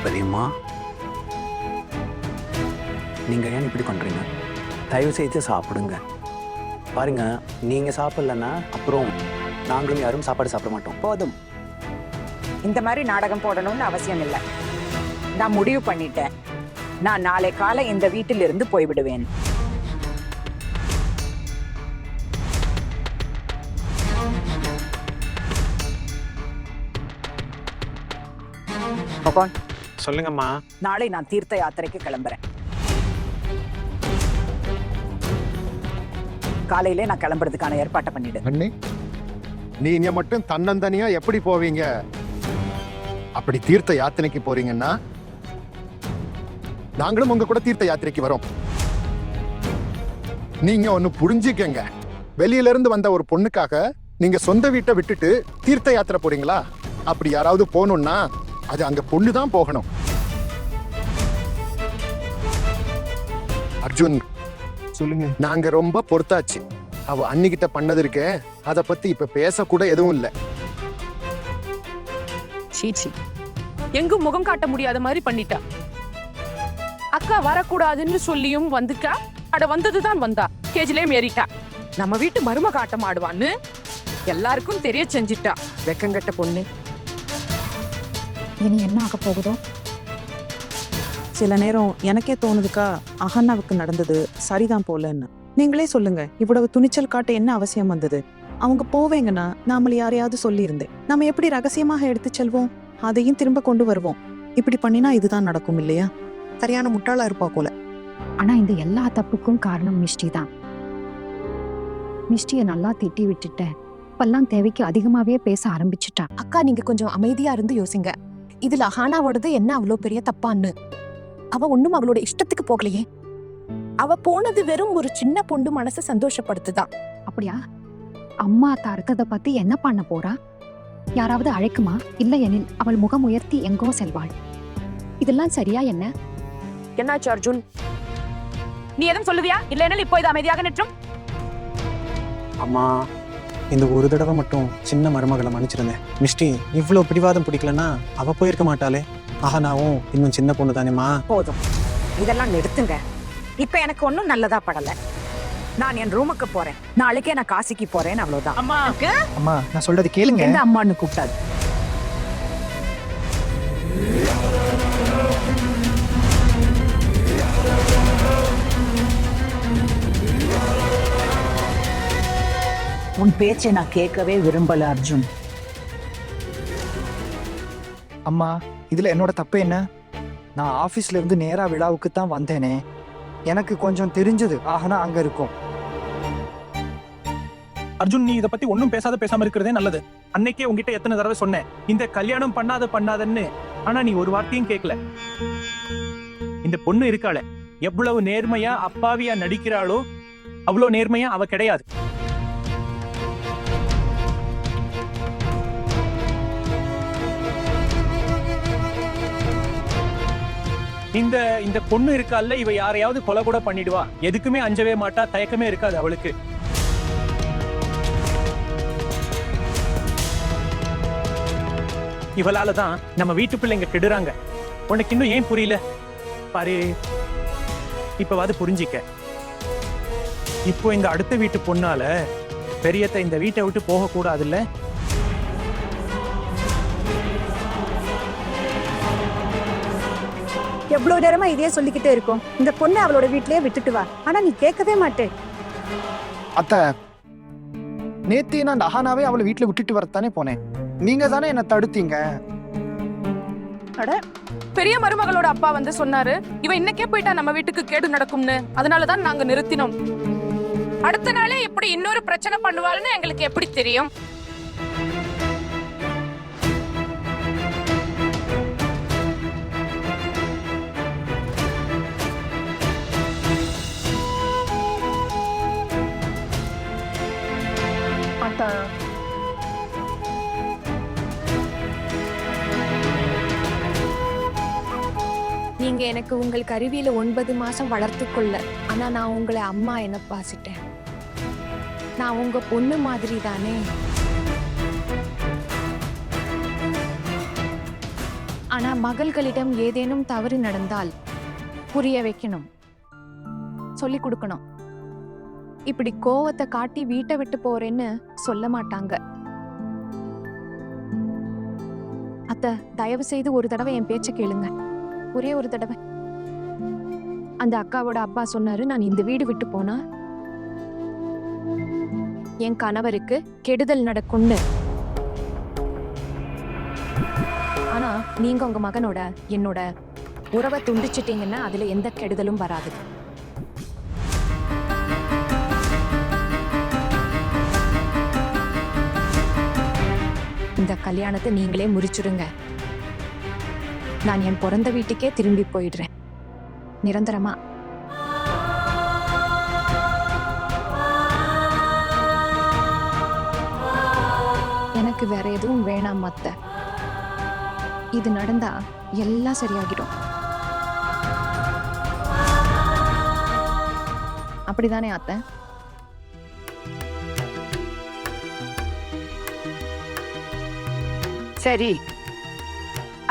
பெரியம்மா, நீங்க ஏன் இப்படி பண்றீங்க? தயவு செய்து சாப்பிடுங்க. பாருங்க, நீங்க சாப்பிடலன்னா அப்புறம் நாங்களும் யாரும் சாப்பாடு சாப்பிட மாட்டோம். போதும். இந்த மாதிரி நாடகம் போடணும்னு அவசியம் இல்லை. நான் முடிவு பண்ணிட்டேன். நான் நாளை காலை இந்த வீட்டிலிருந்து போய்விடுவேன். பகவான், சொல்லுங்கம்மா. நாளை நான் தீர்த்த யாத்திரைக்கு கிளம்புறேன். காலையிலே நான் கிளம்புறதுக்கான ஏற்பாட்டை பண்ணிடு. அண்ணி, நீங்க மட்டும் தன்னந்தனியா எப்படி போவீங்க? அப்படி தீர்த்த யாத்திரைக்கு போறீங்கன்னா நாங்களும் உங்க கூட தீர்த்த யாத்திரைக்கு வரோம். நீங்க ஒண்ணு புரிஞ்சுக்கங்க. வெளியில இருந்து வந்த ஒரு பொண்ணுக்காக நீங்க சொந்த வீட்டை விட்டுட்டு தீர்த்த யாத்திரை போறீங்களா? அப்படி யாராவது போகணும்னா அது அங்க பொண்ணு தான் போகணும். அர்ஜுன், சொல்லுங்க. நாங்க ரொம்ப பொறுத்தாச்சு. அவ அன்னிக்கிட்ட பண்ணது இருக்கே, அதை பத்தி இப்ப பேசக்கூட எதுவும் இல்லை. சீச்சி, எங்கும் முகம் காட்ட முடியாத மாதிரி பண்ணிட்டா. அக்கா வரக்கூடாதுன்னு சொல்லியும் வந்துட்டா. அட வந்ததுதான் வந்தா, கேஜிலேயும் ஏறிட்டா. நம்ம வீட்டு மருமக ஆட்டம் ஆடுவான்னு எல்லாருக்கும் தெரிய செஞ்சிட்டா. வெக்கங்கட்ட பொண்ணு. இனி என்ன ஆக போகுதோ? சில நேரம் எனக்கே தோணுதுக்கா, அகன்னாவுக்கு நடந்தது சரிதான் போலன்னு. நீங்களே சொல்லுங்க, இவ்வளவு துணிச்சல் காட்ட என்ன அவசியம் வந்தது? அவங்க போவேங்கன்னா நாம யாரையாவது சொல்லியிருந்தேன். நம்ம எப்படி ரகசியமாக எடுத்து செல்வோம், அதையும் திரும்ப கொண்டு வருவோம். இப்படி பண்ணினா இதுதான் நடக்கும் இல்லையா? சரியான முட்டாளா இருப்பா போல. ஆனா இந்த எல்லா தப்புக்கும் காரணம் மிஷ்டி தான். மிஷ்டியை நல்லா திட்டி விட்டுட்ட. இப்பெல்லாம் தேவைக்கு அதிகமாவே பேச ஆரம்பிச்சுட்டா. அக்கா, நீங்க கொஞ்சம் அமைதியா இருந்து யோசிங்க. இதுல அஹானாவோடது என்ன அவ்வளோ பெரிய தப்பான்னு? அவ ஒண்ணும் அவளோட இஷ்டத்துக்கு போகலையே. அவ போனது வெறும் ஒரு சின்ன பொண்ணு மனசை சந்தோஷப்படுத்துதான். அப்படியா? அம்மா தரத்ததை பத்தி என்ன பண்ண போறா? யாராவது அழைக்குமா? இல்ல எனில் அவள் முகம் உயர்த்தி எங்கோ செல்வாள். இதெல்லாம் சரியா என்ன? என்னாச்சு அர்ஜுன்? நீ எதுவும் சொல்லுவியா? இல்ல எனில் இப்போ இது அமைதியாக நிற்றும். அம்மா, இந்த ஒரு தடவை மட்டும் சின்ன மருமகளை மன்னிச்சிருந்தேன். மிஷ்டி இவ்வளவு பிடிவாதம் பிடிக்கலன்னா அவ போயிருக்க மாட்டாளே. ஆஹனாவும் இன்னும் சின்ன பொண்ணு தானேம்மா. போதும், இதெல்லாம் நிறுத்துங்க. இப்ப எனக்கு ஒன்னும் நல்லதா படல. நான் என் ரூமுக்கு போறேன். நாளைக்கே நான் காசிக்கு போறேன், அவ்வளவுதான். அம்மா, அம்மா, நான் சொல்றது கேளுங்க. எந்த அம்மான்னு கூப்பிட்டாது. உன் பேச்சை நான் கேட்கவே விரும்பல அர்ஜுன். அம்மா, இதுல என்னோட தப்பு என்ன? நான் ஆபீஸ்ல இருந்து நேரா விழாவுக்கு தான் வந்தேனே. எனக்கு கொஞ்சம் தெரிஞ்சது ஆகனா அங்க இருக்கும். அர்ஜுன், நீ இதை பத்தி ஒன்னும் பேசாம இருக்கிறதே நல்லது. அன்னைக்கே உங்ககிட்ட எத்தனை தடவை சொன்னேன், இந்த கல்யாணம் பண்ணாதன்னு. ஆனா நீ ஒரு வார்த்தையும் கேட்கல. இந்த பொண்ணு இருக்காளே, எவ்வளவு நேர்மையா அப்பாவியா நடிக்கிறாளோ அவ்வளவு நேர்மையா அவ கிடையாது. இந்த பொண்ணு இருக்கால, இவ யாரையாவது கொலை கூட பண்ணிடுவா. எதுக்குமே அஞ்சவே மாட்டா, தயக்கமே இருக்காது அவளுக்கு. இவளாலதான் நம்ம வீட்டு பிள்ளைங்க கெடுறாங்க. உனக்கு இன்னும் ஏன் புரியல? பாரு, இப்பவாது புரிஞ்சிக்க. இப்போ இந்த அடுத்த வீட்டு பொண்ணால பெரியத்தை இந்த வீட்டை விட்டு போக கூடாதுல்ல? எவ்வளவு நேரமா இதையே சொல்லிக்கிட்டே இருக்கோம். இந்த பொண்ணு அவளோட வீட்லயே விட்டுட்டு வா. ஆனா நீ கேட்கவே மாட்டேன். அத்த, நேத்து நான் அஹானாவே அவளை வீட்டுல விட்டுட்டு வரத்தானே போனேன். நீங்க தானே என்ன தடுத்தீங்க. அட, பெரிய மருமகளோட அப்பா வந்து சொன்னாரு, இவ இன்னைக்கே போயிட்டா நம்ம வீட்டுக்கு கேடு நடக்கும்னு. அதனாலதான் நாங்க நிறுத்தினோம். அடுத்த நாளே எப்படி இன்னொரு பிரச்சனை பண்ணுவாள்னு எங்களுக்கு எப்படி தெரியும்? நீங்க எனக்கு உங்கள் கருவியில 9 மாசம் வளர்த்து கொள்ள. ஆனா நான் உங்களை அம்மா என்ன பாசிட்டேன். நான் உங்க பொண்ணு மாதிரி தானே. ஆனா நான் மகள்களிடம் ஏதேனும் தவறு நடந்தால் புரிய வைக்கணும், சொல்லி கொடுக்கணும். இப்படி கோவத்தை காட்டி வீட்டை விட்டு போறேன்னு சொல்ல மாட்டாங்க. அத்தை, தயவு செய்து ஒரு தடவை என் பேச்ச கேளுங்க, ஒரே ஒரு தடவை. அந்த அக்காவோட அப்பா சொன்னாரு, நான் இந்த வீடு விட்டு போனா என் கணவருக்கு கெடுதல் நடக்கும்னு. ஆனா நீங்க உங்க மகனோட என்னோட உறவை துண்டிச்சிட்டீங்கன்னா அதுல எந்த கெடுதலும் வராது. இந்த கல்யாணத்தை நீங்களே முறிச்சுடுங்க. நான் என் பிறந்த வீட்டுக்கே திரும்பி போயிடுறேன் நிரந்தரமா. எனக்கு வேற எதுவும் வேணாம் அத்தை. இது நடந்தா எல்லாம் சரியாகிடும். அப்படிதானே அத்தை? சரி,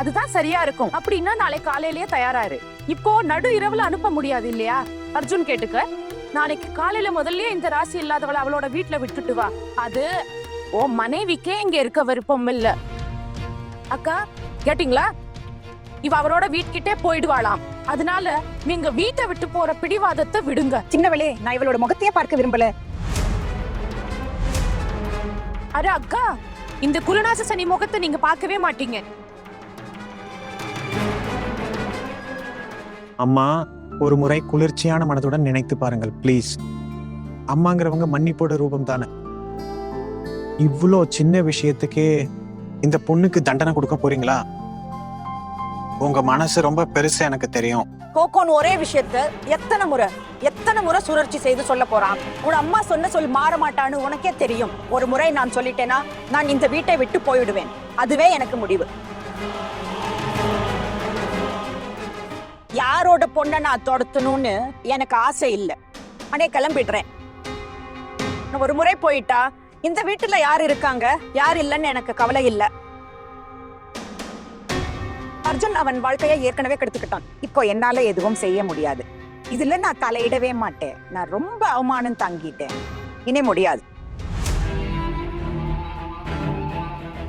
அதுதான் சரியா இருக்கும். அப்படின்னா நாளை காலையிலேயே தயாராரு. இப்போ நடு இரவுல அனுப்ப முடியாது இல்லையா? அர்ஜுன் கேட்டுக்க, நாளைக்கு காலையில முதல்லயே இந்த ராசி இல்லாதவளை அவளோட வீட்டுல விட்டுட்டு வா. அது ஓ மனைவிக்கே இங்க இருக்க விருப்பம் இல்ல. அக்கா கேட்டீங்களா? இவ அவரோட வீட்டுக்கிட்டே போயிடுவாளாம். அதனால நீங்க வீட்டை விட்டு போற பிடிவாதத்தை விடுங்க. சின்னவளே, நான் இவளோட முகத்தையே பார்க்க விரும்பல. அரே அக்கா, இந்த குருநாச சனி முகத்தை நீங்க பார்க்கவே மாட்டீங்க. அம்மா, ஒரு முறை குளிர்ச்சியான மனதுடன் நினைத்து பாருங்கள் ப்ளீஸ். அம்மாங்கிறவங்க மன்னிப்போட ரூபம் தானே. இவ்வளோ சின்ன விஷயத்துக்கே இந்த பொண்ணுக்கு தண்டனை கொடுக்க போறீங்களா? உங்க மனசு ரொம்ப பெருசு, எனக்கு தெரியும். கோகோன் ஒரே விஷயத்த எத்தனை முறை சுழற்சி செய்து சொல்ல போறான். உன் அம்மா சொன்ன சொல் மாற மாட்டான்னு உனக்கே தெரியும். ஒரு முறை நான் சொல்லிட்டேனா நான் இந்த வீட்டை விட்டு போயிடுவேன். அதுவே எனக்கு முடிவு. யாரோட பொண்ணை நான் தொடத்தணும்னு எனக்கு ஆசை இல்லை. அனே கிளம்பிடுறேன். நான் ஒரு முறை போயிட்டா இந்த வீட்டுல யார் இருக்காங்க யார் இல்லைன்னு எனக்கு கவலை இல்லை. அர்ஜுன் அவன் வாழ்க்கையை ஏற்கனவே கெடுத்துக்கிட்டான். இப்போ என்னால எதுவும் செய்ய முடியாது. இதுல நான் தலையிடவே மாட்டேன். நான் ரொம்ப அவமானம் தாங்கிட்டேன். இனி முடியாது.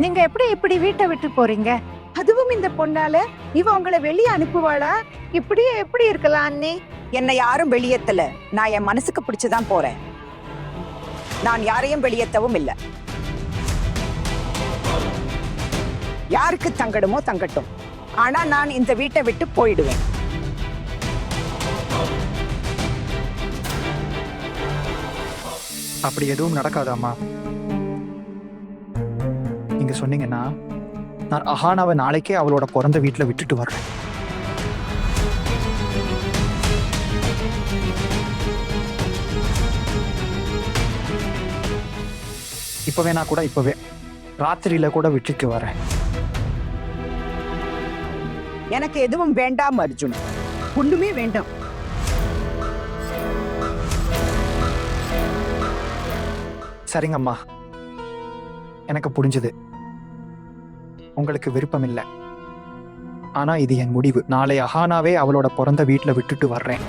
நீங்க இப்படி வீட்டை விட்டு போறீங்க? அதுவும் இந்த பொண்ணால? இவ உங்களை வெளியே அனுப்புவாளா? இப்படியே எப்படி இருக்கலாம் அண்ணே? என்னை யாரும் வெளியேத்தல. நான் என் மனசுக்கு பிடிச்சுதான் போறேன். நான் யாரையும் வெளியேற்றவும் இல்லை. யாருக்கு தங்கடுமோ தங்கட்டும். ஆனா நான் இந்த வீட்டை விட்டு போயிடுவேன். அப்படி எதுவும் நடக்காதாம்மா. நீங்க சொன்னீங்கன்னா நான் அஹானாவை நாளைக்கே அவளோட பிறந்த வீட்டுல விட்டுட்டு வர்றேன். இப்பவே நான் கூட இப்பவே ராத்திரியில கூட விட்டுட்டு வரேன். எனக்கு எதுவும் வேண்டாம் அர்ஜுன். ஒண்ணுமே வேண்டாம். சரிங்கம்மா, எனக்கு புரிஞ்சது. உங்களுக்கு விருப்பம் இல்லை. ஆனா இது என் முடிவு. நாளை அஹானாவே அவளோட பிறந்த வீட்டுல விட்டுட்டு வர்றேன்.